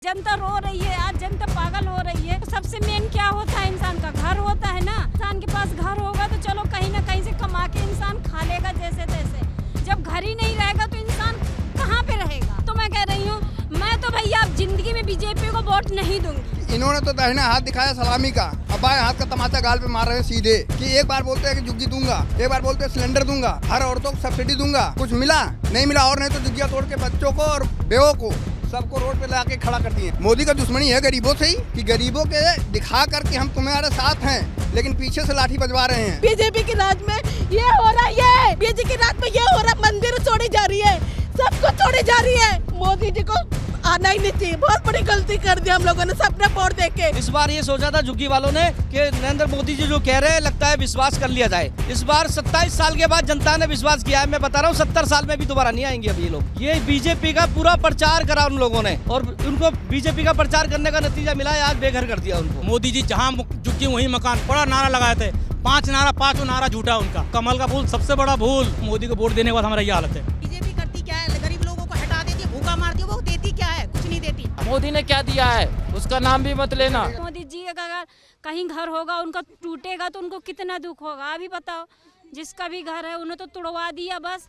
जनता रो रही है, आज जनता पागल हो रही है। सबसे मेन क्या होता है, इंसान का घर होता है ना। इंसान के पास घर होगा तो चलो कहीं ना कहीं से कमा के इंसान खा लेगा जैसे तैसे। जब घर ही नहीं रहेगा तो इंसान कहाँ पे रहेगा। तो मैं कह रही हूँ, मैं तो भैया अब जिंदगी में बीजेपी को वोट नहीं दूंगी। इन्होंने तो दाहिना हाथ दिखाया सलामी का, अब बाएं हाथ का तमाचा गाल पे मार रहे हैं सीधे कि एक बार बोलते हैं कि झुग्गी दूंगा, एक बार बोलते हैं सिलेंडर दूंगा, हर औरतों को सब्सिडी दूंगा। कुछ मिला नहीं मिला, और नहीं तो झुग्गियां तोड़ के बच्चों को और बेवों को सबको रोड पे लाके खड़ा कर दिए। मोदी का दुश्मनी है गरीबों से ही कि गरीबों के दिखा करके हम तुम्हारे साथ हैं, लेकिन पीछे से लाठी बजवा रहे हैं। बीजेपी के राज में ये हो रहा है, ये बीजेपी के राज में ये हो रहा, मंदिर तोड़ी जा रही है, सब कुछ तोड़ी जा रही है। मोदी जी को आना ही नहीं चाहिए, बहुत बड़ी गलती कर दी हम लोगों ने सबने वोट देके। इस बार ये सोचा था झुग्गी वालों ने कि नरेंद्र मोदी जी जो कह रहे हैं लगता है विश्वास कर लिया जाए। इस बार 27 साल के बाद जनता ने विश्वास किया है। मैं बता रहा हूँ 70 साल में भी दोबारा नहीं आएंगे अब ये लोग। ये बीजेपी का पूरा प्रचार करा उन लोगों ने और उनको बीजेपी का प्रचार करने का नतीजा मिला है, आज बेघर कर दिया उनको। मोदी जी जहाँ झुग्गी वहीं मकान, बड़ा नारा लगाए थे, 5 नारा 5 नारा झूठा उनका। कमल का फूल सबसे बड़ा भूल। मोदी को वोट देने के बाद हमारा ये हालत है। बीजेपी करती क्या है, गरीब लोगों को हटा देती है, भूखा मारती है, वो देती क्या है, कुछ नहीं देती। मोदी ने क्या दिया है उसका नाम भी मत लेना। मोदी जी अगर कहीं घर होगा उनका टूटेगा तो उनको कितना दुख होगा। अभी बताओ, जिसका भी घर है उन्हें तो तुड़वा दिया, बस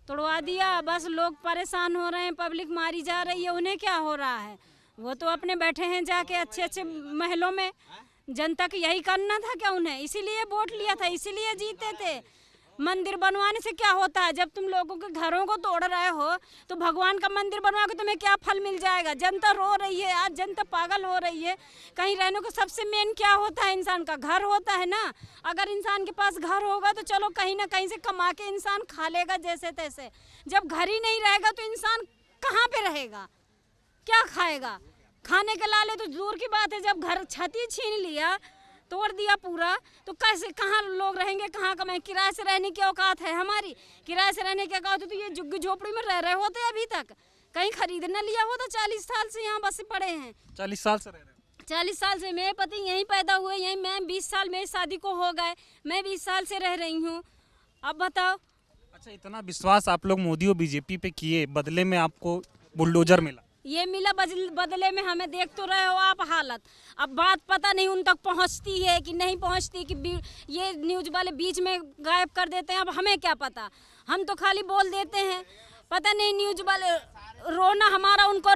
तुड़वा दिया, बस लोग परेशान हो रहे हैं, पब्लिक मारी जा रही है। उन्हें क्या हो रहा है, वो तो अपने बैठे हैं जाके अच्छे अच्छे महलों में। जनता को यही करना था क्या उन्हें, इसीलिए वोट लिया था, इसीलिए जीते थे। मंदिर बनवाने से क्या होता है, जब तुम लोगों के घरों को तोड़ रहे हो तो भगवान का मंदिर बनवा के तुम्हें क्या फल मिल जाएगा। जनता रो रही है, आज जनता पागल हो रही है। कहीं रहने को सबसे मेन क्या होता है, इंसान का घर होता है ना। अगर इंसान के पास घर होगा तो चलो कहीं ना कहीं से कमा के इंसान खा लेगा जैसे तैसे। जब घर ही नहीं रहेगा तो इंसान कहाँ पे रहेगा, क्या खाएगा। खाने के लाले तो दूर की बात है, जब घर छत छीन लिया, तोड़ दिया पूरा, तो कैसे कहाँ लोग रहेंगे, कहाँ कमाएं। किराए से रहने की औकात है हमारी, किराए से रहने की औकात है तो ये झुग्गी झोपड़ी में रह रहे होते अभी तक। कहीं खरीद न लिया होता, 40 साल से यहाँ बस पड़े हैं। 40 साल से रह रहे हैं। 40 साल से मेरे पति यहीं पैदा हुए, यहीं मैं 20 साल मेरी शादी को हो गए, मैं 20 साल से रह रही हूँ। अब बताओ। अच्छा, इतना विश्वास आप लोग मोदी और बीजेपी पे किए, बदले में आपको बुलडोजर मिला। ये मिला बदले में, हमें देख तो रहे हो आप हालत। अब बात पता नहीं उन तक पहुंचती है कि नहीं पहुंचती, कि ये न्यूज़ वाले बीच में गायब कर देते हैं। अब हमें क्या पता, हम तो खाली बोल देते हैं। पता नहीं न्यूज़ वाले रोना हमारा उनको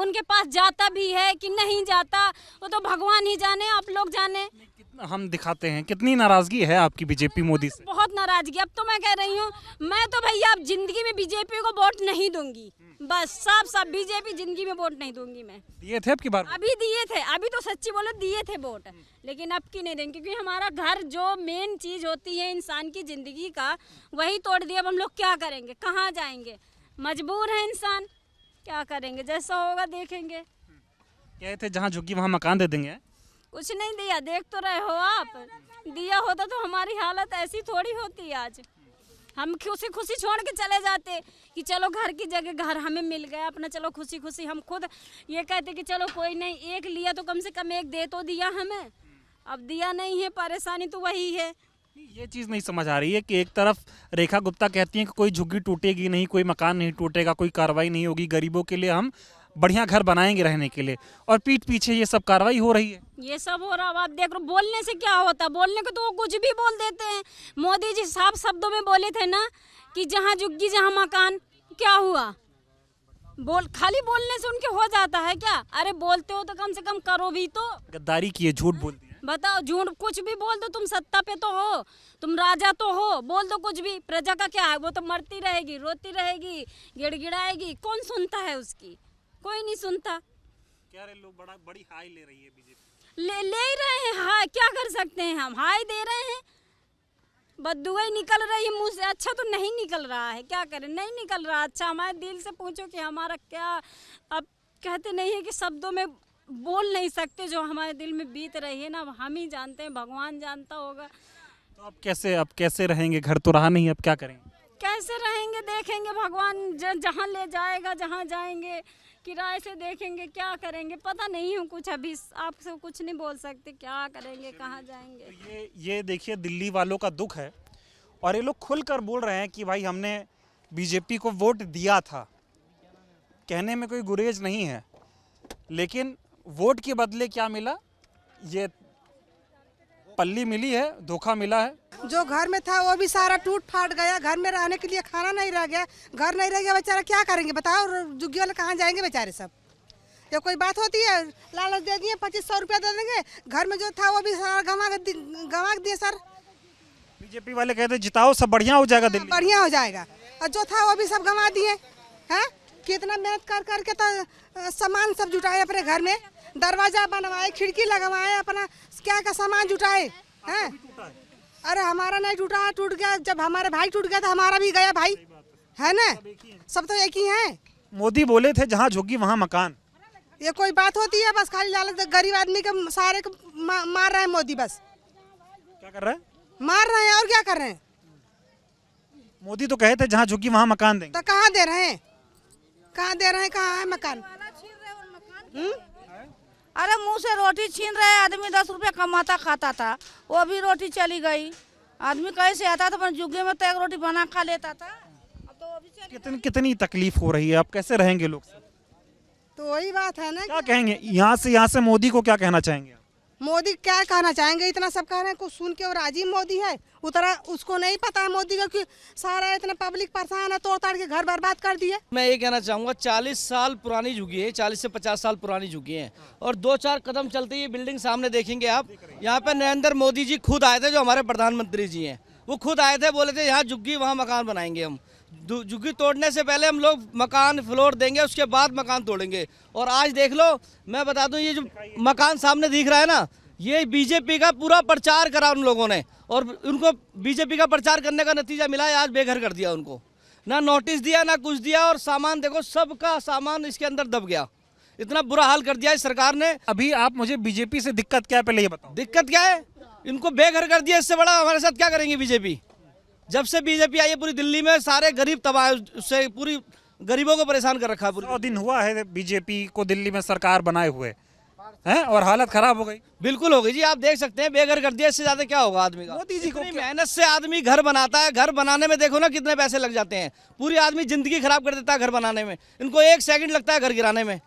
उनके पास जाता भी है कि नहीं जाता, वो तो भगवान ही जाने, आप लोग जाने। कितना हम दिखाते हैं, कितनी नाराजगी है आपकी बीजेपी मोदी से। बहुत नाराजगी। अब तो मैं कह रही हूँ, मैं तो भैया अब जिंदगी में बीजेपी को वोट नहीं दूंगी, बस साफ साफ बीजेपी जिंदगी में वोट नहीं दूंगी मैं। दिए थे अब की बार? अभी दिए थे, अभी तो सच्ची बोलो दिए थे वोट, लेकिन अब की नहीं देंगे, क्योंकि हमारा घर जो मेन चीज होती है इंसान की जिंदगी का, वही तोड़ दिया। अब हम लोग क्या करेंगे, कहाँ जाएंगे, मजबूर है इंसान, क्या करेंगे, जैसा होगा देखेंगे। कहे थे जहाँ झुग्गी वहाँ मकान दे देंगे। कुछ नहीं दिया, देख तो रहे हो आप। दिया होता तो हमारी हालत ऐसी थोड़ी होती। आज हम खुशी खुशी छोड़ के चले जाते कि चलो घर की जगह घर हमें मिल गया अपना, चलो खुशी खुशी हम खुद ये कहते कि चलो कोई नहीं, एक लिया तो कम से कम एक दे तो दिया हमें। अब दिया नहीं है, परेशानी तो वही है। ये चीज़ नहीं समझ आ रही है कि एक तरफ रेखा गुप्ता कहती हैं कि कोई झुग्गी टूटेगी नहीं, कोई मकान नहीं टूटेगा, कोई कार्रवाई नहीं होगी, गरीबों के लिए हम बढ़िया घर बनाएंगे रहने के लिए, और पीठ पीछे ये सब कार्रवाई हो रही है। ये सब हो रहा है। आप देख रहे हो, बोलने से क्या होता, बोलने को तो वो कुछ भी बोल देते हैं। मोदी जी साफ शब्दों में बोले थे ना कि जहाँ झुग्गी जहाँ मकान, क्या हुआ, खाली बोलने से उनके हो जाता है क्या। अरे बोलते हो तो कम से कम करो भी तो। गद्दारी की है, झूठ बोल दिया। बताओ, झूठ कुछ भी बोल दो, तुम सत्ता पे तो हो, तुम राजा तो हो, बोल दो कुछ भी, प्रजा का क्या है, वो तो मरती रहेगी, रोती रहेगी, गिड़गिड़ाएगी, कौन सुनता है उसकी, कोई नहीं सुनता। क्या रे, लोग बड़ी हाई ले रही है बीजेपी। ले ही रहे हैं, हाँ क्या कर सकते हैं, हम हाई दे रहे हैं, बददुआ ही निकल रही है मुंह से। अच्छा तो नहीं निकल रहा है, क्या करें, नहीं निकल रहा अच्छा। हमारे दिल से पूछो कि हमारा क्या, अब कहते नहीं है कि शब्दों में बोल नहीं सकते जो हमारे दिल में बीत रही है ना, अब हम ही जानते हैं, भगवान जानता होगा। तो अब कैसे रहेंगे, घर तो रहा नहीं, अब क्या करेंगे, कैसे रहेंगे, देखेंगे भगवान जहाँ ले जाएगा, जहाँ जाएंगे, किराए से देखेंगे, क्या करेंगे, पता नहीं हूँ कुछ, अभी आपसे कुछ नहीं बोल सकते, क्या करेंगे, कहाँ जाएंगे। तो ये देखिए दिल्ली वालों का दुख है, और ये लोग खुलकर बोल रहे हैं कि भाई हमने बीजेपी को वोट दिया था, कहने में कोई गुरेज नहीं है। लेकिन वोट के बदले क्या मिला? ये पल्ली मिली है, धोखा मिला है। जो घर में था वो भी सारा टूट फाट गया। घर में रहने के लिए खाना नहीं रह गया, घर नहीं रह गया, बेचारा क्या करेंगे बताओ? झुग्गी वाले कहाँ जाएंगे बेचारे सब? ये कोई बात होती है? लालच दे दिए, 2500 रुपया दे देंगे, घर में जो था वो भी सारा गंवा दिए सर। बीजेपी वाले कहते जिताओ सब बढ़िया हो जाएगा, दिल्ली बढ़िया हो जाएगा, और जो था वो भी सब गंवा दिए हैं। कितना मेहनत कर करके तो सामान सब जुटाए अपने घर में, दरवाजा बनवाए, खिड़की लगवाए, अपना क्या का सामान जुटाए हैं। अरे हमारा नहीं टूटा, टूट गया। जब हमारे भाई टूट गया तो हमारा भी गया भाई, है ना? सब तो एक ही हैं। मोदी बोले थे जहाँ झुग्गी वहाँ मकान। ये कोई बात होती है? बस खाली लालच, गरीब आदमी के सारे को मार रहे हैं मोदी। बस क्या कर रहा है? मार रहे हैं और क्या कर रहे हैं? मोदी तो कहे थे जहाँ झुग्गी वहाँ मकान देंगे। तो कहाँ दे रहे हैं? कहाँ दे रहे हैं? कहाँ है मकान? अरे मुंह से रोटी छीन रहे। आदमी 10 रुपया कमाता खाता था, वो भी रोटी चली गई। आदमी कैसे आता था? अपन जुगे में तो एक रोटी बना खा लेता था, अब तो वो भी चली। कितनी तकलीफ हो रही है, अब कैसे रहेंगे लोग? तो वही बात है ना। क्या कहेंगे यहाँ से मोदी को क्या कहना चाहेंगे? मोदी क्या कहना चाहेंगे? इतना सब कह रहे हैं, कुछ सुन के वो राजी मोदी है उतना उसको नहीं पता है मोदी का कि सारा इतना पब्लिक परेशान है, तोड़ ताड़ के घर बर्बाद कर दिए। मैं ये कहना चाहूँगा 40 साल पुरानी झुग्गी है, 40 से 50 साल पुरानी झुग्गी है, और 2-4 कदम चलते ही बिल्डिंग सामने देखेंगे आप। यहाँ पे नरेंद्र मोदी जी खुद आए थे, जो हमारे प्रधानमंत्री जी हैं, वो खुद आए थे, बोले थे यहाँ झुग्गी वहाँ मकान बनाएंगे हम। झुग्गी तोड़ने से पहले हम लोग मकान फ्लोर देंगे, उसके बाद मकान तोड़ेंगे। और आज देख लो, मैं बता दूं, ये जो मकान सामने दिख रहा है ना, ये बीजेपी का पूरा प्रचार करा उन लोगों ने, और उनको बीजेपी का प्रचार करने का नतीजा मिला है, आज बेघर कर दिया उनको। ना नोटिस दिया, ना कुछ दिया, और सामान देखो, सबका सामान इसके अंदर दब गया। इतना बुरा हाल कर दिया इस सरकार ने। अभी आप मुझे बीजेपी से दिक्कत क्या है पहले ये बताओ। दिक्कत क्या है? इनको बेघर कर दिया, इससे बड़ा हमारे साथ क्या करेंगे बीजेपी? जब से बीजेपी आई है पूरी दिल्ली में सारे गरीब तबाह, उससे पूरी गरीबों को परेशान कर रखा है। 100 दिन हुआ है बीजेपी को दिल्ली में सरकार बनाए हुए हैं, और हालत खराब हो गई। बिल्कुल हो गई जी, आप देख सकते हैं, बेघर कर दिया, इससे ज्यादा क्या होगा आदमी का? मोदी जी को मेहनत से आदमी घर बनाता है, घर बनाने में देखो ना कितने पैसे लग जाते हैं, पूरी आदमी जिंदगी खराब कर देता है घर बनाने में, इनको 1 सेकंड लगता है घर गिराने में।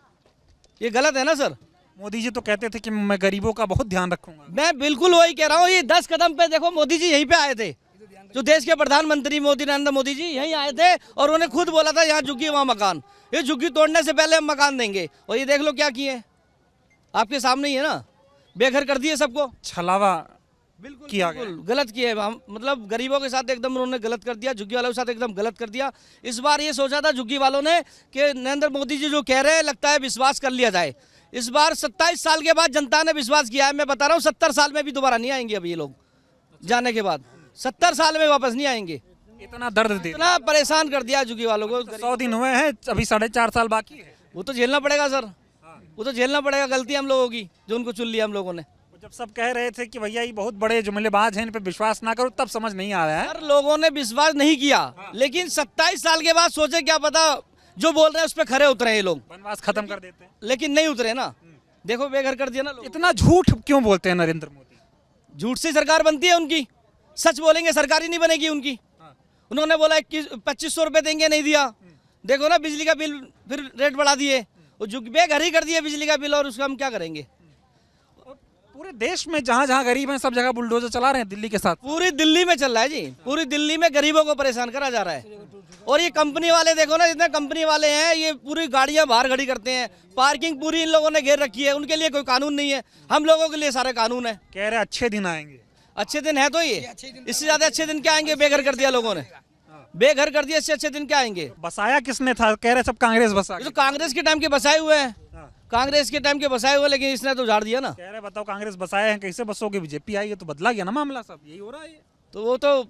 ये गलत है ना सर? मोदी जी तो कहते थे कि मैं गरीबों का बहुत ध्यान रखूंगा। मैं बिल्कुल वही कह रहा हूँ। ये 10 कदम पे देखो, मोदी जी यहीं पे आए थे, जो देश के प्रधानमंत्री मोदी, नरेंद्र मोदी जी यहीं आए थे, और उन्होंने खुद बोला था यहाँ झुग्गी वहाँ मकान। ये झुग्गी तोड़ने से पहले हम मकान देंगे, और ये देख लो क्या किए, आपके सामने ही है ना, बेघर कर दिए सबको। छलावा बिल्कुल किया बिल्कुल गलत किए हम, मतलब गरीबों के साथ एकदम उन्होंने गलत कर दिया, झुग्गी वालों के साथ एकदम गलत कर दिया। इस बार ये सोचा था झुग्गी वालों ने कि नरेंद्र मोदी जी जो कह रहे हैं, लगता है विश्वास कर लिया जाए। इस बार 27 साल के बाद जनता ने विश्वास किया है। मैं बता रहा हूँ 70 साल में भी दोबारा नहीं आएंगे। अब ये लोग जाने के बाद 70 साल में वापस नहीं आएंगे। इतना दर्द दे, इतना परेशान कर दिया झुग्गी वालों को। 100 दिन हुए हैं, अभी 4.5 साल बाकी है। वो तो झेलना पड़ेगा सर, वो तो झेलना पड़ेगा। गलती हम लोगों की, जो उनको चुन लिया हम लोगों ने। जब सब कह रहे थे कि भैया ये बहुत बड़े जुमलेबाज हैं, इन पे विश्वास ना करो, तब समझ नहीं आ रहा है। सर लोगों ने विश्वास नहीं किया, लेकिन 27 साल के बाद सोचे क्या पता जो बोल रहे हैं उस पर खरे उतरे ये लोग, वनवास खत्म कर देते हैं। लेकिन नहीं उतरे ना। देखो बेघर कर दिया ना लोग। इतना झूठ क्यों बोलते हैं नरेंद्र मोदी? झूठ से सरकार बनती है उनकी, सच बोलेंगे सरकार ही नहीं बनेगी उनकी। उन्होंने बोला 2500 रुपए देंगे, नहीं दिया। देखो ना बिजली का बिल फिर रेट बढ़ा दिए, जो बेघर ही कर दिए बिजली का बिल, और उसका हम क्या करेंगे? पूरे देश में जहाँ जहाँ गरीब हैं सब जगह बुलडोजर चला रहे हैं, दिल्ली के साथ। पूरी दिल्ली में चल रहा है जी, पूरी दिल्ली में गरीबों को परेशान करा जा रहा है। और ये कंपनी वाले देखो ना, जितने कंपनी वाले हैं, ये पूरी गाड़ियां बाहर खड़ी करते हैं, पार्किंग पूरी इन लोगों ने घेर रखी है। उनके लिए कोई कानून नहीं है, हम लोगों के लिए सारे कानून है। कह रहे अच्छे दिन आएंगे। अच्छे दिन है तो ये, इससे ज्यादा अच्छे दिन क्या आएंगे? बेघर कर दिया लोगों ने, बेघर कर दिया, इससे अच्छे दिन क्या आएंगे? बसाया किसने था? कह रहे सब कांग्रेस बसा। तो कांग्रेस के टाइम के बसाए हुए हैं, कांग्रेस के टाइम के बसाए हुए, लेकिन इसने तो उजाड़ दिया ना। कह रहे बताओ कांग्रेस बसाए हैं, कैसे बसोगे? बीजेपी आई है तो बदला गया ना मामला, सब यही हो रहा है। तो वो तो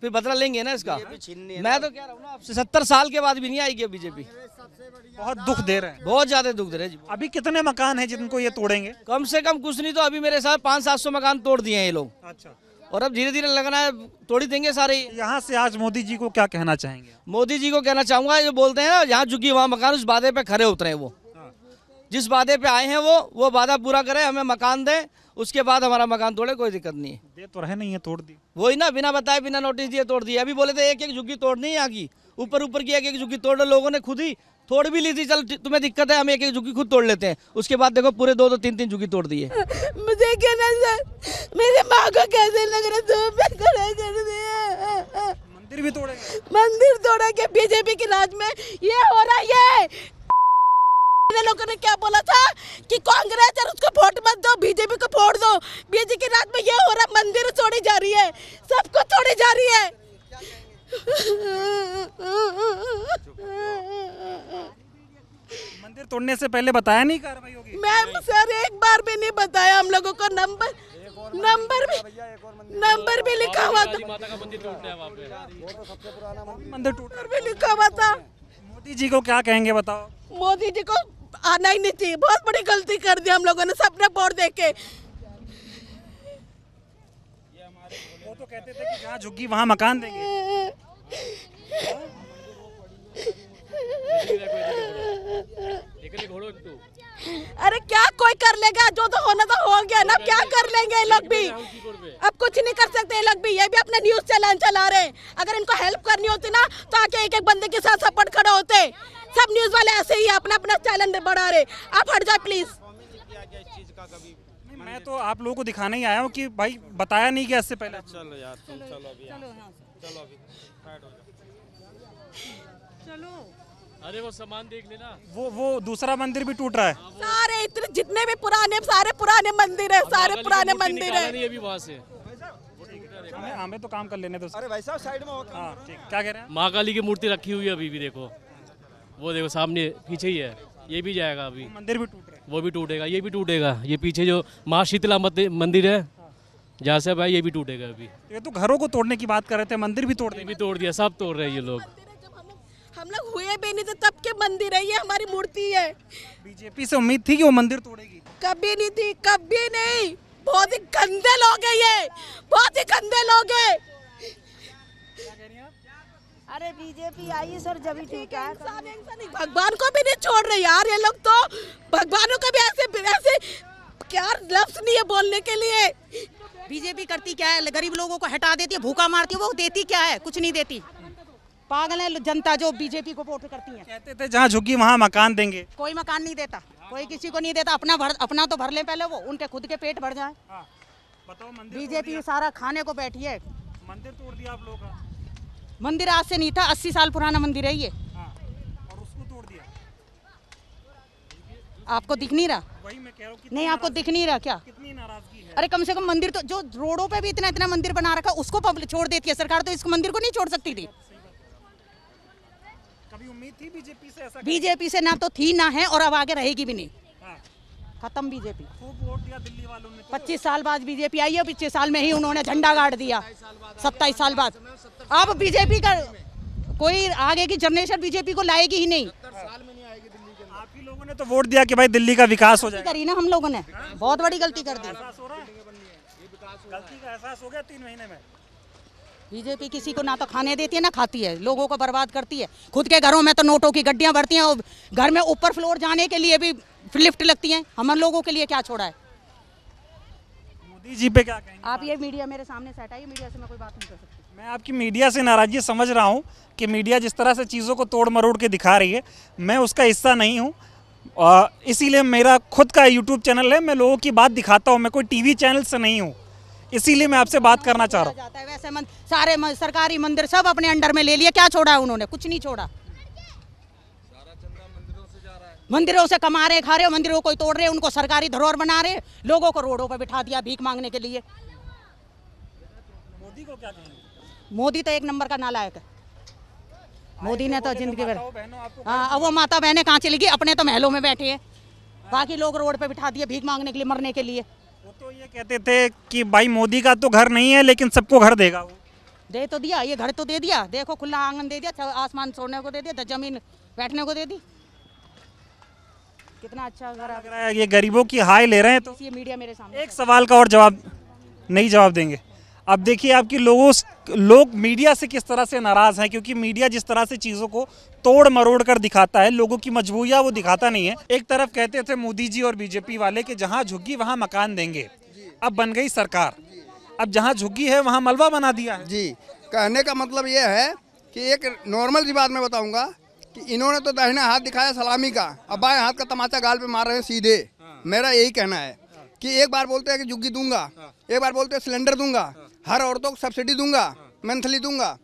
फिर बदला लेंगे ना इसका। मैं तो कह रहा हूँ ना, आपसे 70 साल के बाद भी नहीं आएगी बीजेपी। बहुत दुख दे रहे हैं, बहुत ज्यादा दुख दे रहे हैं। अभी कितने मकान हैं जिनको ये तोड़ेंगे? कम से कम कुछ नहीं तो अभी मेरे साथ 500-700 मकान तोड़ दिए हैं ये लोग। अच्छा, और अब धीरे धीरे लगना है तोड़ ही देंगे सारे। यहाँ से आज मोदी जी को क्या कहना चाहेंगे? मोदी जी को कहना चाहूंगा, जो बोलते हैं ना यहाँ झुग्गी वहाँ मकान, उस वादे पे खरे उतरे। वो जिस वादे पे आए हैं वो वादा पूरा करें, हमें मकान दें, उसके बाद हमारा मकान तोड़े, कोई दिक्कत नहीं है। दे तो रहे नहीं है, तोड़ दी। वही ना, बिना बताए बिना नोटिस दिए तोड़ दिए। अभी बोले थे एक झुग्गी तोड़नी है यहाँ की, ऊपर ऊपर की एक एक झुग्गी तोड़ लोगों ने खुद ही तोड़ भी ली थी। चल तुम्हें दिक्कत है, हम एक एक झुग्गी खुद तोड़ लेते हैं। उसके बाद देखो पूरे 2-2 3-3 झुग्गी तोड़ दी है। मुझे क्या नजर, मेरे माँ को कैसे लग रहा धूप में खड़ा कर दिया। मंदिर भी तोड़ेंगे, मंदिर तोड़ा के बीजेपी के राज में ये हो रहा है। लोगों ने क्या बोला था कि कांग्रेस और उसको वोट मत दो, बीजेपी को वोट दो। बीजेपी के राज में ये हो रहा, मंदिर तोड़ी जा रही है, सबको तोड़ी जा रही है। मंदिर तोड़ने से पहले बताया नहीं कार्रवाई होगी? मैम सर एक बार भी नहीं बताया हम लोगों को। नंबर भी लिखा हुआ था, मंदिर टूट भी लिखा हुआ था। मोदी जी को क्या कहेंगे बताओ? मोदी जी को आना ही नहीं चाहिए, बहुत बड़ी गलती कर दी हम लोगों ने सबने वोट दे के। वो तो कहते थे कि जहाँ झुग्गी वहाँ मकान देंगे। अरे क्या कोई कर लेगा, जो तो होना तो हो गया ना, क्या कर लेंगे ये लोग भी, अब कुछ नहीं कर सकते ये लोग भी। ये भी अपना न्यूज चैनल चला रहे हैं, अगर इनको हेल्प करनी होती ना तो आके एक एक बंदे के साथ सपोर्ट खड़े होते। सब न्यूज वाले ऐसे ही अपना अपना चैनल बढ़ा रहे। आप हट जाए प्लीज। मैं तो आप लोगों को दिखाने ही आया हूँ कि भाई बताया नहीं गया इससे पहले। चलो यार तुम चलो अभी, चलो अभी फाइट हो चलो अरे वो सामान देख लेना। वो दूसरा मंदिर भी टूट रहा है। सारे इतने जितने भी सारे पुराने मंदिर है, सारे पुराने मंदिर है। नहीं अभी वहाँ से हमें तो काम कर लेने दो। अरे भाई साहब साइड में हो। हाँ ठीक, क्या कह रहे हैं? माँ काली की मूर्ति रखी हुई है अभी भी, देखो वो देखो सामने पीछे ही है, ये भी जाएगा अभी। मंदिर भी टूट रहे हैं। वो भी टूटेगा, ये भी टूटेगा। ये पीछे जो माँ शीतला मंदिर है जहाँ से भाई, ये भी टूटेगा अभी। ये तो घरों को तोड़ने की बात कर रहे थे, मंदिर भी तोड़ ये देंगे। भी तोड़ दिया, सब तोड़ रहे हैं ये लोग। हम लोग हुए भी नहीं थे तब के मंदिर है, ये हमारी मूर्ति है। बीजेपी से उम्मीद थी कि वो मंदिर तोड़ेगी? कभी नहीं थी, कभी नहीं। बहुत ही गंदे लोग हैं ये, बहुत ही गंदे लोग हैं। अरे बीजेपी आई सर जब ठीक है। भगवान को भी नहीं छोड़ रहे यार ये लोग, तो भगवानों को भी ऐसे क्या लफ्ज नहीं है बोलने के लिए। बीजेपी करती क्या है, गरीब लोगों को हटा देती है, भूखा मारती है। वो देती क्या है, कुछ नहीं देती। पागल है जनता जो बीजेपी को वोट करती है। कहते थे जहाँ झुग्गी वहाँ मकान देंगे। कोई मकान नहीं देता, कोई किसी को नहीं देता। अपना तो भर ले पहले, वो उनके खुद के पेट भर जाए। बताओ, मंदिर बीजेपी सारा खाने को बैठी है। मंदिर तोड़ दिया आप लोगों का। मंदिर आज से नहीं था, 80 साल पुराना मंदिर है ये। और उसको तोड़ दिया। आपको दिख नहीं रहा? वही मैं कह रहा हूँ। नहीं आपको दिख नहीं रहा क्या? कितनी नाराजगी है। अरे कम से कम मंदिर तो, जो रोडों पे भी इतना इतना मंदिर बना रखा, उसको पब्लिक छोड़ देती है सरकार, तो इस मंदिर को नहीं छोड़ सकती थी। कभी उम्मीद थी बीजेपी से ऐसा? बीजेपी से ना तो थी ना है, और अब आगे रहेगी भी नहीं। खत्म बीजेपी। खूब वोट दिया दिल्ली वालों ने। 25 साल बाद बीजेपी आई है, 25 साल में ही उन्होंने झंडा गाड़ दिया। 27 साल बाद अब बीजेपी का कोई आगे की जनरेशन बीजेपी को लाएगी ही नहीं। आप ही लोगों ने तो वोट दिया कि भाई दिल्ली का विकास हो जाए। करी ना हम लोगों ने, बहुत बड़ी गलती कर दी। गलती का एहसास हो गया 3 महीने में। बीजेपी किसी को ना तो खाने देती है ना खाती है, लोगों को बर्बाद करती है। खुद के घरों में तो नोटों की गड्डियां भरती हैं, और घर में ऊपर फ्लोर जाने के लिए भी लिफ्ट लगती हैं। हम लोगों के लिए क्या छोड़ा है? मोदी जी पे क्या कहेंगे? आप ये मीडिया मेरे सामने से हटाइए, मीडिया से मैं कोई बात नहीं कर सकती। मैं आपकी मीडिया से नाराजगी समझ रहा हूँ कि मीडिया जिस तरह से चीज़ों को तोड़ मरोड़ के दिखा रही है, मैं उसका हिस्सा नहीं हूँ। इसीलिए मेरा खुद का यूट्यूब चैनल है, मैं लोगों की बात दिखाता हूँ। मैं कोई टीवी चैनल से नहीं हूँ, इसीलिए मैं आपसे बात करना चाह रहा हूँ। वैसे सारे सरकारी मंदिर सब अपने अंडर में ले लिए, क्या छोड़ा है उन्होंने? कुछ नहीं छोड़ा। मंदिरों से कमा रहे, खा रहे, मंदिरों को तोड़ रहे, उनको सरकारी धरोहर बना रहे, लोगों को रोडों पर बिठा दिया भीख मांगने के लिए। मोदी को क्या कहेंगे? मोदी तो एक नंबर का नालायक है। मोदी ने तो जिंदगी भर, हाँ, अब वो माता बहनें कहाँ चली गई? अपने तो महलों में बैठे हैं, बाकी लोग रोड पे बिठा दिए भीख मांगने के लिए, मरने के लिए। वो तो ये कहते थे कि भाई मोदी का तो घर नहीं है लेकिन सबको घर देगा। वो दे तो दिया, ये घर तो दे दिया, देखो खुला आंगन दे दिया, आसमान सोने को दे दिया, जमीन बैठने को दे दी। कितना अच्छा घर लग रहा है ये गरीबों की हाय ले रहे हैं। तो ये मीडिया मेरे सामने। एक सवाल का और जवाब नहीं जवाब देंगे। अब देखिए आपकी लोग मीडिया से किस तरह से नाराज़ हैं, क्योंकि मीडिया जिस तरह से चीज़ों को तोड़ मरोड़ कर दिखाता है, लोगों की मजबूरियाँ वो दिखाता नहीं है। एक तरफ कहते थे मोदी जी और बीजेपी वाले कि जहाँ झुग्गी वहाँ मकान देंगे, अब बन गई सरकार, अब जहाँ झुग्गी है वहाँ मलबा बना दिया है। जी, कहने का मतलब ये है कि एक नॉर्मल सी बात मैं बताऊंगा कि इन्होंने तो दाहिना हाथ दिखाया सलामी का, अब बाएं हाथ का तमाचा गाल पे मार रहे हैं सीधे। मेरा यही कहना है कि एक बार बोलते हैं कि झुग्गी दूंगा, एक बार बोलते हैं सिलेंडर दूंगा, हर औरतों को सब्सिडी दूंगा, मंथली दूंगा,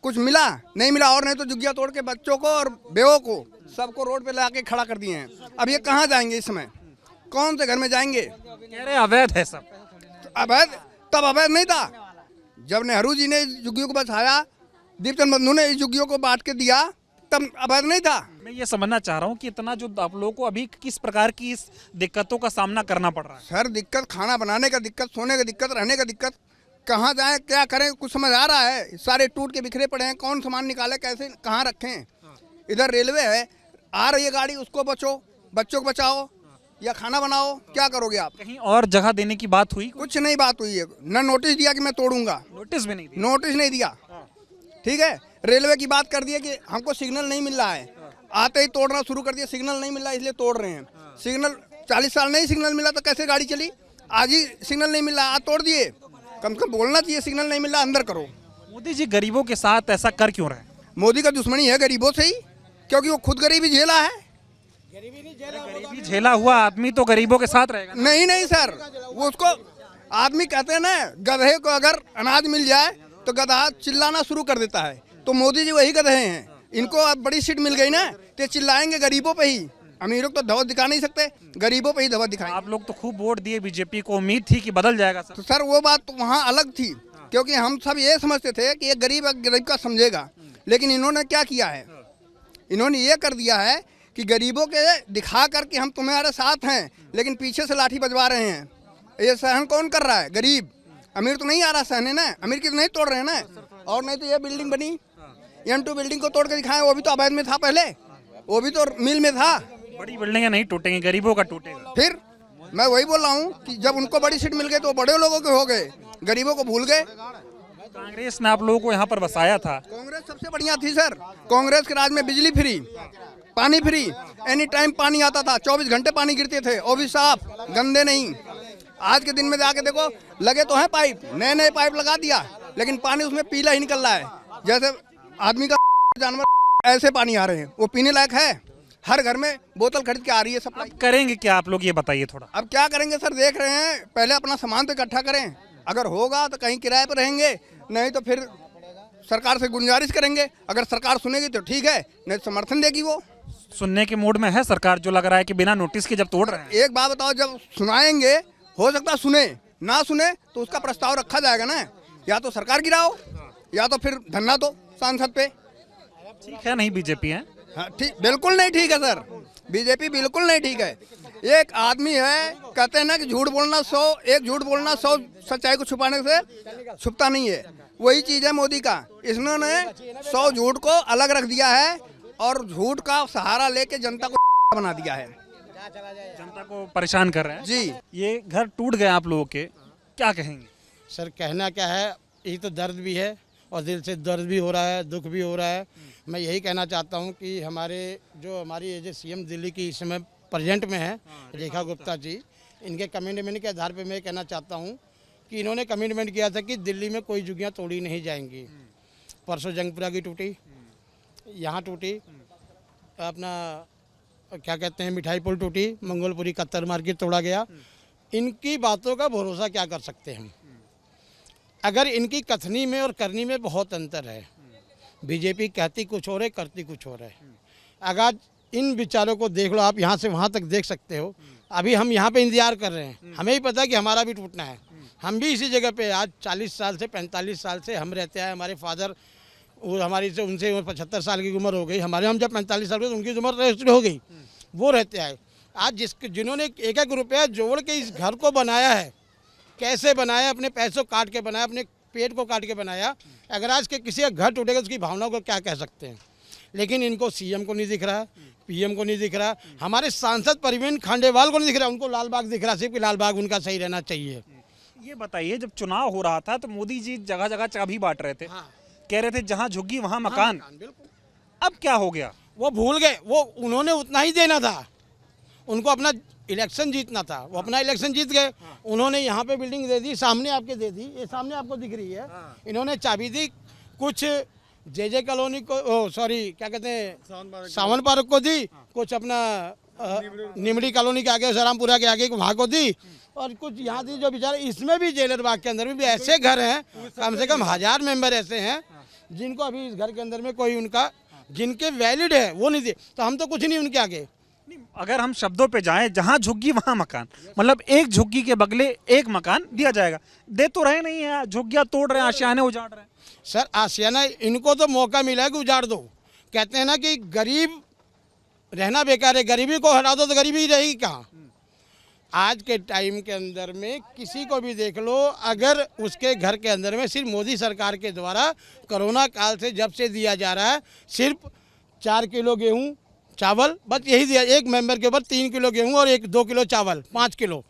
कुछ मिला नहीं मिला, और नहीं तो झुग्गियाँ तोड़ के बच्चों को और बेवों को सबको रोड पे ला के खड़ा कर दिए हैं। अब ये कहाँ जाएंगे इस समय, कौन से घर में जाएंगे? कह रहे अवैध है सब। अवैध तब अवैध नहीं था जब नेहरू जी ने इस झुग्गियों को बचाया, दीपचंद बंधु ने इस झुग्गियों को बांट के दिया, तब अवैध नहीं था। मैं ये समझना चाह रहा हूँ कि इतना जो आप लोगों को अभी किस प्रकार की इस दिक्कतों का सामना करना पड़ रहा है। सर दिक्कत खाना बनाने का दिक्कत, सोने का दिक्कत, रहने का दिक्कत, कहाँ जाएं क्या करें कुछ समझ आ रहा है। सारे टूट के बिखरे पड़े हैं, कौन सामान निकाले, कैसे कहाँ रखें। इधर रेलवे है, आ रही है गाड़ी, उसको बचो, बच्चों को बचाओ या खाना बनाओ, क्या करोगे आप? कहीं और जगह देने की बात हुई? कुछ नहीं बात हुई है, न नोटिस दिया कि मैं तोड़ूंगा, नोटिस भी नहीं दिया। नोटिस नहीं दिया। ठीक है, रेलवे की बात कर दी है कि हमको सिग्नल नहीं मिल रहा है, आते ही तोड़ना शुरू कर दिया, सिग्नल नहीं मिल रहा इसलिए तोड़ रहे हैं। सिग्नल 40 साल नहीं सिग्नल मिला तो कैसे गाड़ी चली? आज ही सिग्नल नहीं मिल रहा, आज तोड़ दिए। कम से कम बोलना चाहिए सिग्नल नहीं मिल रहा, अंदर करो। मोदी जी गरीबों के साथ ऐसा कर क्यों रहे? मोदी का दुश्मनी है गरीबों से ही, क्योंकि वो खुद गरीबी झेला है। गरीबी झेला हुआ आदमी तो गरीबों के साथ रहेगा। नहीं सर, वो उसको आदमी कहते हैं ना, गधे को अगर अनाज मिल जाए तो गधा चिल्लाना शुरू कर देता है, तो मोदी जी वही गधे हैं। इनको अब बड़ी सीट मिल गई ना, तो चिल्लाएंगे गरीबों पे ही। अमीरों को तो धवत दिखा नहीं सकते, गरीबों पे ही धवत दिखाएंगे। आप लोग तो खूब वोट दिए बीजेपी को, उम्मीद थी कि बदल जाएगा तो सर वो बात तो वहाँ अलग थी, क्योंकि हम सब ये समझते थे कि ये गरीब का समझेगा, लेकिन इन्होंने क्या किया है, इन्होंने ये कर दिया है कि गरीबों के दिखा कर कि हम तुम्हारे साथ हैं, लेकिन पीछे से लाठी बजवा रहे हैं। ये सहन कौन कर रहा है? गरीब। अमीर तो नहीं आ रहा सहने ना, अमीर की तो नहीं तोड़ रहे हैं ना। और नहीं तो ये बिल्डिंग बनी, M2 बिल्डिंग को तोड़ के दिखाएं, वो भी तो अवैध में था पहले, वो भी तो मिल में था। बड़ी बिल्डिंगें नहीं टूटेंगी, गरीबों का टूटेगा। फिर मैं वही बोल रहा हूँ कि जब उनको बड़ी सीट मिल गई तो बड़े लोगों के हो गए, गरीबों को भूल गए। कांग्रेस ने आप लोगों को यहाँ पर बसाया था। कांग्रेस सबसे बढ़िया थी सर। कांग्रेस के राज में बिजली फ्री, पानी फ्री, एनी टाइम पानी आता था, 24 घंटे पानी गिरते थे, वो भी साफ, गंदे नहीं। आज के दिन में जाके देखो, लगे तो हैं पाइप, नए नए पाइप लगा दिया, लेकिन पानी उसमें पीला ही निकल रहा है, जैसे आदमी का जानवर ऐसे पानी आ रहे हैं। वो पीने लायक है? हर घर में बोतल खरीद के आ रही है सप्लाई। करेंगे क्या आप लोग, ये बताइए थोड़ा। अब क्या करेंगे सर, देख रहे हैं, पहले अपना सामान तो इकट्ठा करें, अगर होगा तो कहीं किराए पर रहेंगे, नहीं तो फिर सरकार से गुजारिश करेंगे। अगर सरकार सुनेगी तो ठीक है, नहीं तो समर्थन देगी। वो सुनने के मूड में है सरकार, जो लग रहा है कि बिना नोटिस के जब तोड़ रहे हैं। एक बात बताओ, जब सुनाएंगे हो सकता सुने, ना सुने तो उसका प्रस्ताव रखा जाएगा ना, या तो सरकार गिराओ या तो फिर धरना दो सांसद पे। ठीक है, नहीं बीजेपी है। हाँ ठीक, बिल्कुल नहीं ठीक है सर, बीजेपी बिल्कुल नहीं ठीक है। एक आदमी है, कहते हैं ना कि झूठ बोलना 100, एक झूठ बोलना 100 सच्चाई को छुपाने से छुपता नहीं है। वही चीज़ है मोदी का, इन्होंने 100 झूठ को अलग रख दिया है और झूठ का सहारा लेके जनता को बना दिया है, जनता को परेशान कर रहे हैं जी। ये घर टूट गए आप लोगों के, क्या कहेंगे? सर कहना क्या है, यही तो दर्द भी है और दिल से दर्द भी हो रहा है, दुख भी हो रहा है। मैं यही कहना चाहता हूँ कि हमारी ये जो CM दिल्ली की इस समय प्रेजेंट में है, रेखा गुप्ता जी, इनके कमिटमेंट के आधार पर मैं कहना चाहता हूँ कि इन्होंने कमिटमेंट किया था कि दिल्ली में कोई झुग्गियाँ तोड़ी नहीं जाएंगी। परसों जंगपुरा की टूटी, यहाँ टूटी, अपना क्या कहते हैं मिठाई पुल टूटी, मंगोलपुरी कत्तर मार्केट तोड़ा गया। इनकी बातों का भरोसा क्या कर सकते हैं हम? अगर इनकी कथनी में और करनी में बहुत अंतर है। बीजेपी कहती कुछ और है, करती कुछ और है। अगर इन विचारों को देख लो, आप यहाँ से वहाँ तक देख सकते हो। अभी हम यहाँ पे इंतजार कर रहे हैं, हमें ही पता है कि हमारा भी टूटना है। हम भी इसी जगह पे आज 40 साल से 45 साल से हम रहते हैं। हमारे फादर, वो हमारी से उनसे 75 साल की उम्र हो गई, हमारे हम जब 45 साल के, तो उनकी उम्र रजिस्ट्री हो गई, वो रहते आए। आज जिन्होंने एक एक रुपया जोड़ के इस घर को बनाया है, कैसे बनाया, अपने पैसों काट के बनाया, अपने पेट को काट के बनाया। अगर आज के किसी का घर टूटेगा, उसकी भावनाओं को क्या कह सकते हैं? लेकिन इनको CM को नहीं दिख रहा, PM को नहीं दिख रहा, हमारे सांसद परवीन खांडेवाल को नहीं दिख रहा, उनको लालबाग दिख रहा, सिर्फ लालबाग उनका सही रहना चाहिए। ये बताइए, जब चुनाव हो रहा था तो मोदी जी जगह जगह चाबी बांट रहे थे, कह रहे थे जहाँ झुग्गी वहाँ मकान। अब क्या हो गया? वो भूल गए, वो उन्होंने उतना ही देना था, उनको अपना इलेक्शन जीतना था, वो अपना इलेक्शन जीत गए। उन्होंने यहाँ पे बिल्डिंग दे दी, सामने आपके दे दी, ये सामने आपको दिख रही है। इन्होंने चाबी दी, कुछ जे कॉलोनी को सॉरी क्या कहते हैं सावन पार्क को दी, कुछ अपना निमड़ी कॉलोनी के आगे सरामपुरा के आगे वहाँ को दी, और कुछ यहाँ दी जो बेचारे इसमें भी जेलर बाग के अंदर में भी ऐसे घर हैं, कम से कम 1000 मेंबर ऐसे हैं जिनको अभी इस घर के अंदर में कोई उनका जिनके वैलिड है वो नहीं दे, तो हम तो कुछ नहीं उनके आगे। अगर हम शब्दों पे जाएं, जहां झुग्गी वहां मकान, मतलब एक झुग्गी के बगले एक मकान दिया जाएगा, दे तो रहे नहीं है, झुग्गियां तोड़ रहे हैं, आशियाने उजाड़ रहे हैं। सर आशियाना इनको तो मौका मिला है कि उजाड़ दो, कहते हैं ना कि गरीब रहना बेकार है, गरीबी को हटा दो तो गरीबी रहेगी कहाँ। आज के टाइम के अंदर में किसी को भी देख लो, अगर उसके घर के अंदर में सिर्फ मोदी सरकार के द्वारा कोरोना काल से जब से दिया जा रहा है सिर्फ 4 किलो गेहूँ चावल, बस यही दिया, एक मेंबर के ऊपर 3 किलो गेहूँ और 2 किलो चावल 5 किलो,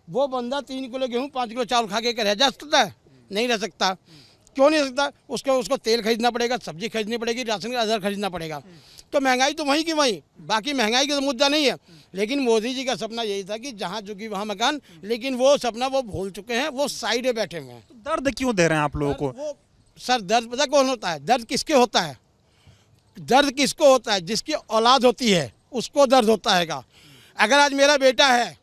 वो बंदा 3 किलो गेहूँ 5 किलो चावल खा के रह जा सकता है? नहीं रह सकता। क्यों नहीं रह सकता? उसको तेल खरीदना पड़ेगा, सब्जी खरीदनी पड़ेगी, राशन का आधार खरीदना पड़ेगा, तो महंगाई तो वहीं की वहीं, बाकी महंगाई का तो मुद्दा नहीं है। लेकिन मोदी जी का सपना यही था कि जहाँ झुकी वहाँ मकान, लेकिन वो सपना वो भूल चुके हैं, वो साइड में बैठे हुए हैं। दर्द क्यों दे रहे हैं आप लोगों को? वो सर दर्द पता कौन होता है? दर्द किसके होता है? दर्द किसको होता है? जिसकी औलाद होती है उसको दर्द होता है। अगर आज मेरा बेटा है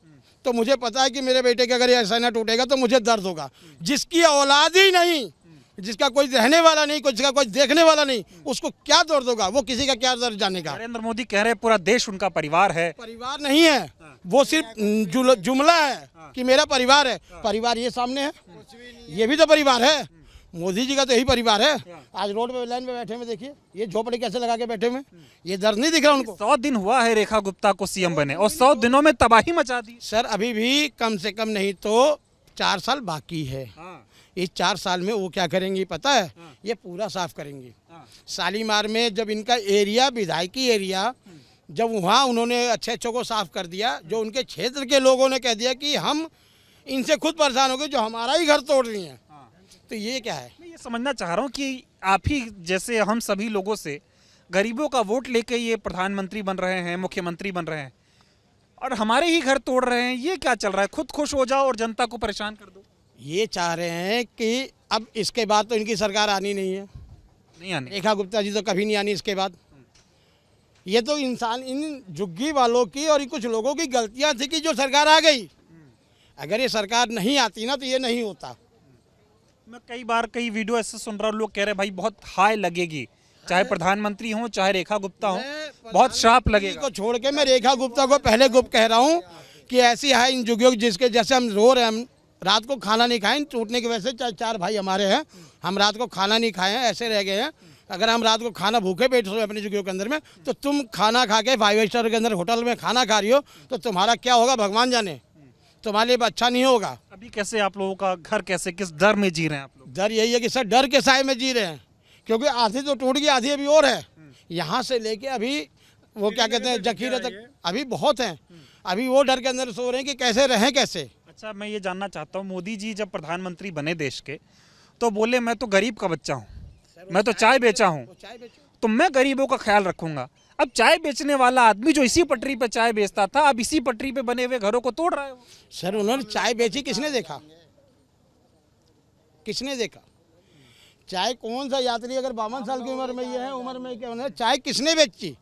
तो मुझे पता है कि मेरे बेटे के अगर ये ऐसा ना टूटेगा तो मुझे दर्द होगा। जिसकी औलाद ही नहीं, जिसका कोई रहने वाला नहीं, जिसका कोई देखने वाला नहीं, उसको क्या दर्द होगा? वो किसी का क्या दर्द जानेगा? नरेंद्र मोदी कह रहे हैं पूरा देश उनका परिवार है। परिवार नहीं है, वो सिर्फ जुमला है कि मेरा परिवार है। परिवार ये सामने है, ये भी तो परिवार है। मोदी जी का तो यही परिवार है। आज रोड पे लाइन पे बैठे हुए देखिए, ये झोपड़ी कैसे लगा के बैठे हुए, ये दर्द नहीं दिख रहा उनको। 100 दिन हुआ है रेखा गुप्ता को सीएम बने और 100 दिनों में तबाही मचा दी। सर अभी भी कम से कम नहीं तो 4 साल बाकी है। इस 4 साल में वो क्या करेंगी पता है? ये पूरा साफ करेंगी। शालीमार में जब इनका एरिया विधायकी एरिया, जब वहाँ उन्होंने अच्छे अच्छों को साफ कर दिया, जो उनके क्षेत्र के लोगों ने कह दिया कि हम इनसे खुद परेशान हो गए जो हमारा ही घर तोड़ रही हैं, तो ये क्या है? मैं ये समझना चाह रहा हूँ कि आप ही जैसे हम सभी लोगों से गरीबों का वोट लेके ये प्रधानमंत्री बन रहे हैं, मुख्यमंत्री बन रहे हैं, और हमारे ही घर तोड़ रहे हैं। ये क्या चल रहा है? खुद खुश हो जाओ और जनता को परेशान कर दो। ये चाह रहे हैं कि अब इसके बाद तो इनकी सरकार आनी नहीं है, नहीं आनी। रेखा गुप्ता जी तो कभी नहीं आनी इसके बाद। ये तो इंसान इन झुग्गी वालों की और कुछ लोगों की गलतियां थी कि जो सरकार आ गई। अगर ये सरकार नहीं आती ना तो ये नहीं होता। मैं कई वीडियो ऐसे सुन रहा हूँ, लोग कह रहे हैं भाई बहुत हाय लगेगी, चाहे प्रधानमंत्री हो चाहे रेखा गुप्ता हो, बहुत श्राप लगेगा। को छोड़ के मैं रेखा गुप्ता को पहले गुप्त कह रहा हूँ कि ऐसी है इन झुग्गियों जिसके जैसे हम रो रहे हैं, हम रात को खाना नहीं खाएं टूटने की वजह से। 4 भाई हमारे हैं, हम रात को खाना नहीं खाए हैं, ऐसे रह गए हैं। अगर हम रात को खाना भूखे पेट सोए अपनी झुग्गियों के अंदर में, तो तुम खाना खा के 5 स्टार के अंदर होटल में खाना खा रही हो तो तुम्हारा क्या होगा भगवान जाने, तुम्हारे लिए अच्छा नहीं होगा। अभी कैसे आप लोगों का घर कैसे किस डर में जी रहे हैं आप लोग? डर यही है कि सर डर के साए में जी रहे हैं, क्योंकि आधी तो टूट गई, आधी अभी और है। यहाँ से लेके अभी वो क्या कहते हैं जखीरे तक अभी बहुत हैं। अभी वो डर के अंदर सो रहे हैं कि कैसे रहें कैसे। अच्छा, मैं ये जानना चाहता हूँ, मोदी जी जब प्रधानमंत्री बने देश के तो बोले मैं तो गरीब का बच्चा हूँ, मैं तो चाय बेचा हूँ, तो मैं गरीबों का ख्याल रखूंगा। अब चाय बेचने वाला आदमी जो इसी पटरी पे चाय बेचता था, अब इसी पटरी पे बने हुए घरों को तोड़ रहा है। सर उन्होंने चाय बेची, किसने देखा? किसने देखा? चाय कौन सा यात्री अगर 52 साल की उम्र में ये है, उम्र में क्या उन्होंने चाय किसने बेची?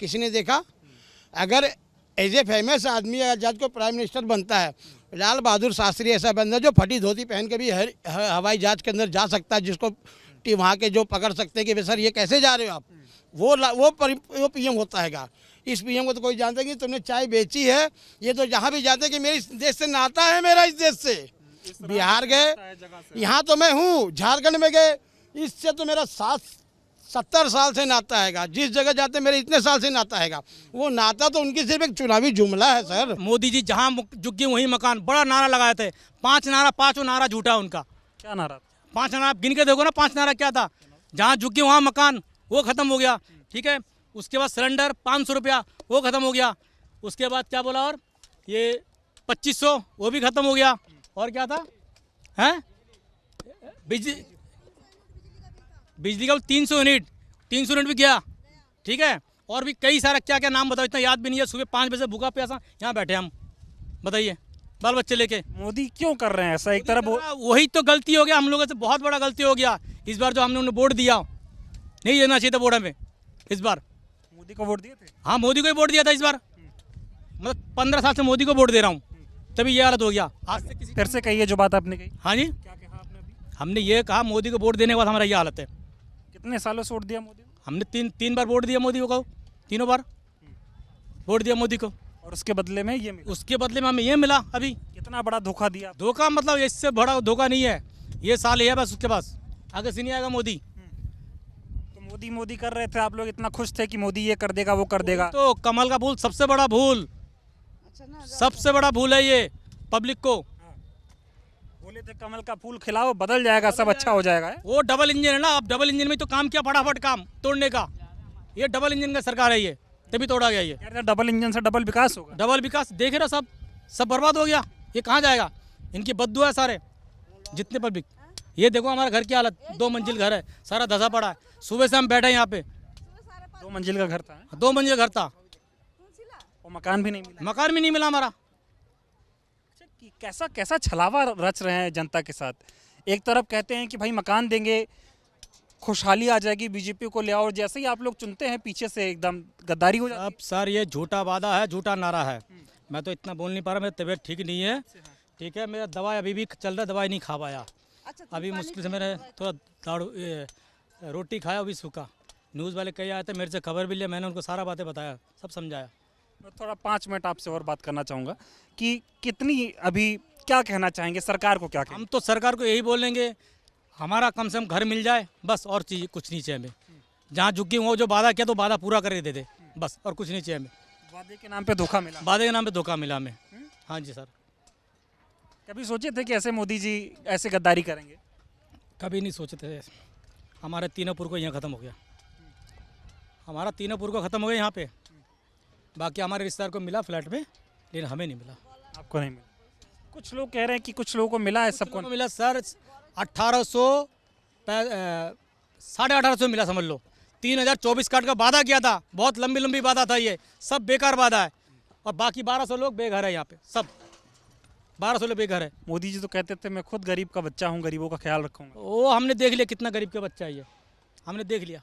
किसने देखा? अगर एज ए फेमस आदमी जज को प्राइम मिनिस्टर बनता है, लाल बहादुर शास्त्री ऐसा बंदा जो फटी धोती पहन के भी हवाई जहाज के अंदर जा सकता है, जिसको वहाँ के जो पकड़ सकते हैं कि सर ये कैसे जा रहे हो आप, वो पीएम होता है। इस पीएम को तो कोई जानता है कि तुमने चाय बेची है। ये तो जहाँ भी जाते हैं कि मेरे इस देश से नाता है, मेरा इस देश से। बिहार गए, यहाँ तो मैं हूँ, झारखंड में गए, इससे तो मेरा 70 साल से नाता है। जिस जगह जाते मेरे इतने साल से नाता है। वो नाता तो उनकी सिर्फ एक चुनावी जुमला है सर। मोदी जी जहाँ झुग्गी वहीं मकान, बड़ा नारा लगाए थे, 5 नारा, 5 नारा झूठा उनका। क्या नारा? 5 नारा गिन के देखो ना, 5 नारा क्या था? जहाँ झुग्गी वहाँ मकान, वो खत्म हो गया, ठीक है। उसके बाद सिलेंडर 500 रुपया, वो खत्म हो गया। उसके बाद क्या बोला, और ये 2500, वो भी खत्म हो गया। और क्या था? हैं बिजली का 300 यूनिट भी गया, ठीक है। और भी कई सारा क्या क्या नाम बताओ, इतना याद भी नहीं है। सुबह 5 बजे भूखा प्यासा यहाँ बैठे हम, बताइए, बाल बच्चे लेके। मोदी क्यों कर रहे हैं ऐसा? एक तरफ वही तो गलती हो गया हम लोगों से, बहुत बड़ा गलती हो गया इस बार जो हमने उन्हें वोट दिया। नहीं देना चाहिए था वोट हमें इस बार। मोदी को वोट दिए थे? हाँ मोदी को ही वोट दिया था इस बार, मतलब 15 साल से मोदी को वोट दे रहा हूँ, तभी ये हालत हो गया। आज से किसी फिर से कहिए जो बात आपने कही। हाँ जी, क्या कहा आपने अभी? हमने ये कहा मोदी को वोट देने के बाद हमारा ये हालत है। कितने सालों से वोट दिया मोदी को? हमने तीन बार वोट दिया मोदी को, तीनों बार वोट दिया मोदी को, और उसके बदले में ये मिला। उसके बदले में हमें ये मिला। अभी कितना बड़ा धोखा दिया। धोखा मतलब इससे बड़ा धोखा नहीं है, ये साल ही है बस, उसके पास आगे से नहीं आएगा मोदी। तो मोदी मोदी कर रहे थे आप लोग, इतना खुश थे कि मोदी ये कर देगा वो कर देगा। तो कमल का फूल सबसे बड़ा भूल, सबसे बड़ा भूल है ये पब्लिक को। बोले थे कमल का फूल खिलाओ बदल जाएगा, सब अच्छा हो जाएगा। वो डबल इंजन है ना, अब डबल इंजन में तो काम किया फटाफट काम तोड़ने का, ये डबल इंजन का सरकार है, ये तभी तोड़ा गया। ये डबल इंजन से डबल विकास होगा। डबल विकास देख रहे हो, सब बर्बाद हो गया। ये कहाँ जाएगा, इनकी बद्दुआ है सारे जितने पब्लिक। ये देखो हमारा घर की हालत, 2 मंजिल घर है, सारा धसा पड़ा है। सुबह से हम बैठे हैं यहाँ पे, 2 मंजिल का घर था। 2 मंजिल घर था, और मकान भी नहीं मिला। मकान भी नहीं मिला हमारा। कैसा कैसा छलावा रच रहे हैं जनता के साथ। एक तरफ कहते हैं कि भाई मकान देंगे, खुशहाली आ जाएगी, बीजेपी को ले आओ, और जैसे ही आप लोग चुनते हैं पीछे से एकदम गद्दारी हो जाती है। अब सर ये झूठा वादा है, झूठा नारा है। मैं तो इतना बोल नहीं पा रहा, मेरी तबीयत ठीक नहीं है, ठीक है। मेरा दवाई अभी भी चल रहा है, दवाई नहीं खा पाया। अभी मुश्किल से मैंने थोड़ा रोटी खाया, अभी सूखा। न्यूज़ वाले कई आए थे, मेरे से खबर भी लिया, मैंने उनको सारा बातें बताया, सब समझाया। मैं थोड़ा 5 मिनट आपसे और बात करना चाहूँगा कि कितनी अभी क्या कहना चाहेंगे सरकार को? क्या हम तो सरकार को यही बोलेंगे, हमारा कम से कम घर मिल जाए बस, और चीज़ कुछ नहीं चाहिए हमें। जहाँ झुग्गी हुआ जो वादा किया तो वादा पूरा करके दे दे बस, और कुछ नहीं चाहिए हमें। वादे के नाम पे धोखा मिला। वादे के नाम पे धोखा मिला हमें। हाँ जी सर। कभी सोचे थे कि ऐसे मोदी जी ऐसे गद्दारी करेंगे? कभी नहीं सोचे थे। हमारे तीनों को यहाँ ख़त्म हो गया, हमारा तीनों को ख़त्म हो गया यहाँ पे। बाकी हमारे रिश्तेदार को मिला फ्लैट में, लेकिन हमें नहीं मिला। आपको नहीं मिला? कुछ लोग कह रहे हैं कि कुछ लोगों को मिला है, सबको मिला सर। 1800 1850 मिला समझ लो। 3024 कार्ड का वादा किया था, बहुत लंबी वादा था, ये सब बेकार वादा है। और बाकी 1200 लोग बेघर है यहाँ पे, सब 1200 लोग बेघर है। मोदी जी तो कहते थे मैं खुद गरीब का बच्चा हूँ, गरीबों का ख्याल रखूंगा। वो हमने देख लिया कितना गरीब का बच्चा है ये, हमने देख लिया।